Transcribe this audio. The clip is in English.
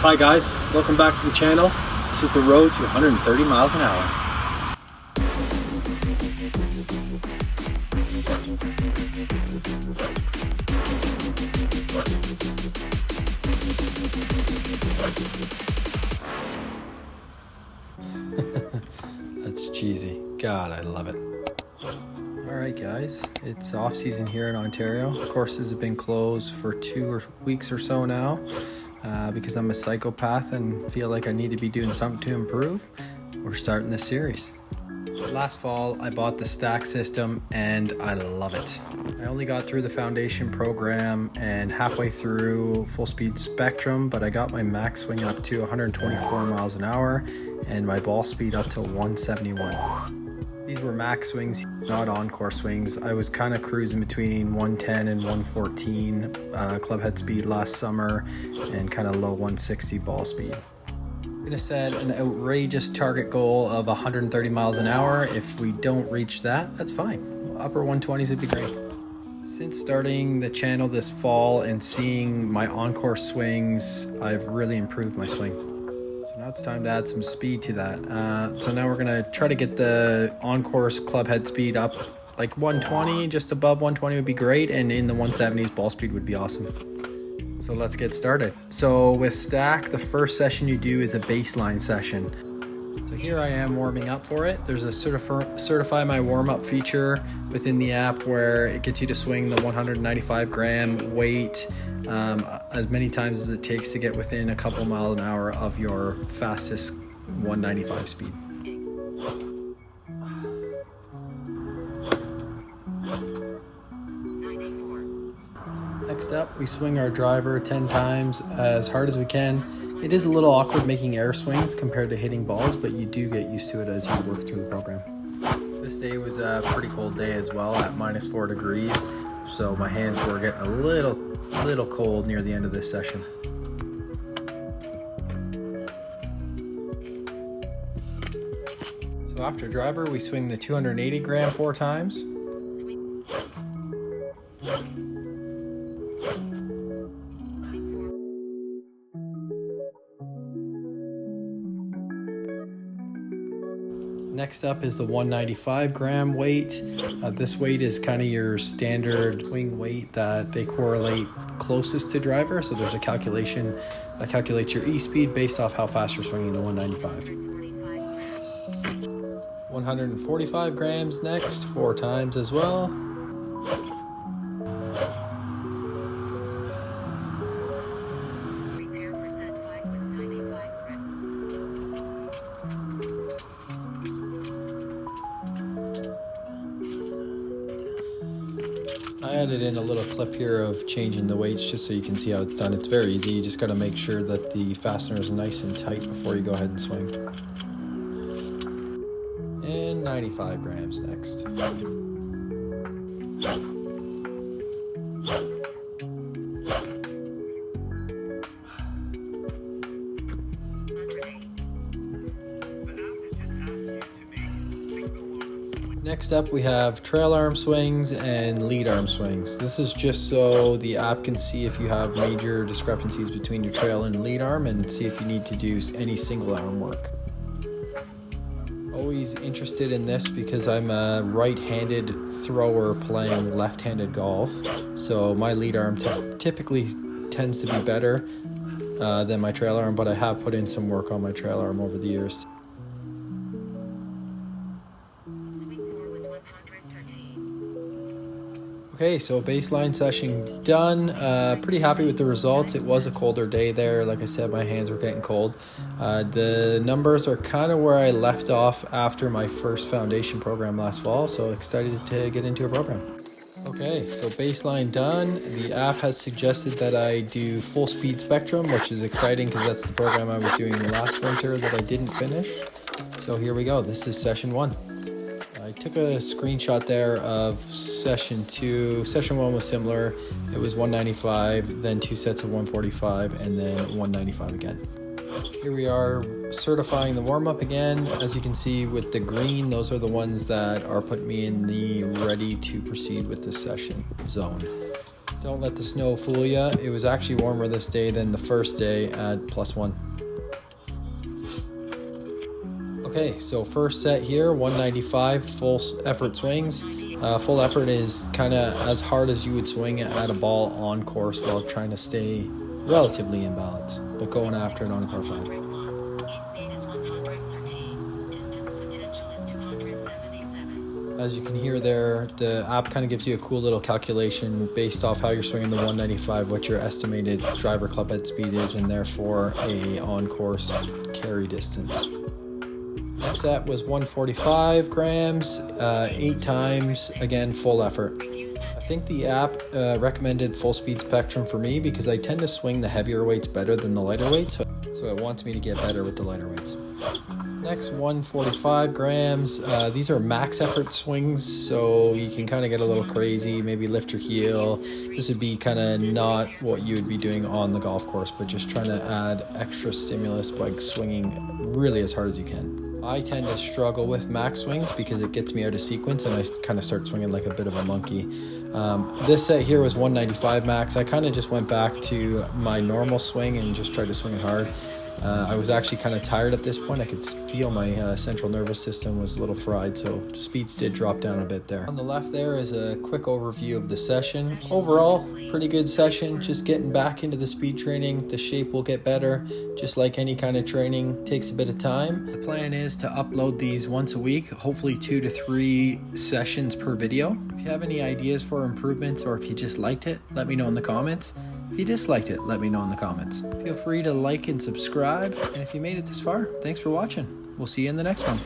Hi guys, welcome back to the channel. This is the road to 130 miles an hour. That's cheesy. God, I love it. Alright guys, it's off season here in Ontario. Courses have been closed for 2 weeks or so now because I'm a psychopath and feel like I need to be doing something to improve. We're starting this series. Last fall I bought the stack system and I love it. I only got through the foundation program and halfway through full speed spectrum, but I got my max swing up to 124 miles an hour and my ball speed up to 171. These were max swings, not encore swings. I was kind of cruising between 110 and 114 club head speed last summer and kind of low 160 ball speed. I'm gonna set an outrageous target goal of 130 miles an hour. If we don't reach that, that's fine. Upper 120s would be great. Since starting the channel this fall and seeing my encore swings, I've really improved my swing. So now it's time to add some speed to that. So now we're gonna try to get the on-course club head speed up like 120, just above 120 would be great, and in the 170s ball speed would be awesome. So let's get started. So with stack, the first session you do is a baseline session. So here I am warming up for it. There's a certify my warm-up feature within the app where it gets you to swing the 195 gram weight as many times as it takes to get within a couple miles an hour of your fastest 195 speed. Next up, we swing our driver 10 times as hard as we can. It is a little awkward making air swings compared to hitting balls, but you do get used to it as you work through the program. This day was a pretty cold day as well at -4 degrees, so my hands were getting a little cold near the end of this session. So after driver, we swing the 280 gram 4 times. Next up is the 195 gram weight. This weight is kind of your standard swing weight that they correlate closest to driver. So there's a calculation that calculates your E-speed based off how fast you're swinging the 195. 145 grams next, 4 times as well. I added in a little clip here of changing the weights just so you can see how it's done. It's very easy. You just got to make sure that the fastener is nice and tight before you go ahead and swing. And 95 grams next. Next up, we have trail arm swings and lead arm swings. This is just so the app can see if you have major discrepancies between your trail and lead arm and see if you need to do any single arm work. Always interested in this because I'm a right-handed thrower playing left-handed golf. So my lead arm typically tends to be better than my trail arm, but I have put in some work on my trail arm over the years. Okay, so baseline session done. Pretty happy with the results. It was a colder day there. Like I said, my hands were getting cold. The numbers are kind of where I left off after my first foundation program last fall, so excited to get into a program. Okay, so baseline done. The app has suggested that I do full speed spectrum, which is exciting because that's the program I was doing last winter that I didn't finish. So here we go. This is session 1. I took a screenshot there of session 2. Session 1 was similar. It was 195, then 2 sets of 145, and then 195 again. Here we are certifying the warm-up again. As you can see with the green, those are the ones that are putting me in the ready to proceed with this session zone. Don't let the snow fool you. It was actually warmer this day than the first day at +1. Okay, so first set here, 195 full effort swings. Full effort is kind of as hard as you would swing at a ball on course while trying to stay relatively in balance, but going after it on a par 5. As you can hear there, the app kind of gives you a cool little calculation based off how you're swinging the 195, what your estimated driver club head speed is, and therefore a on-course carry distance. Next set was 145 grams, 8 times, again, full effort. I think the app recommended full speed spectrum for me because I tend to swing the heavier weights better than the lighter weights, so it wants me to get better with the lighter weights. Next, 145 grams. These are max effort swings, so you can kind of get a little crazy, maybe lift your heel. This would be kind of not what you would be doing on the golf course, but just trying to add extra stimulus by swinging really as hard as you can. I tend to struggle with max swings because it gets me out of sequence and I kind of start swinging like a bit of a monkey. This set here was 195 max. I kind of just went back to my normal swing and just tried to swing it hard. I was actually kind of tired at this point. I could feel my central nervous system was a little fried, so speeds did drop down a bit there. On the left there is a quick overview of the session. Overall, pretty good session. Just getting back into the speed training. The shape will get better. Just like any kind of training, takes a bit of time. The plan is to upload these once a week, hopefully 2 to 3 sessions per video. If you have any ideas for improvements or if you just liked it, let me know in the comments. If you disliked it, let me know in the comments. Feel free to like and subscribe. And if you made it this far, thanks for watching. We'll see you in the next one.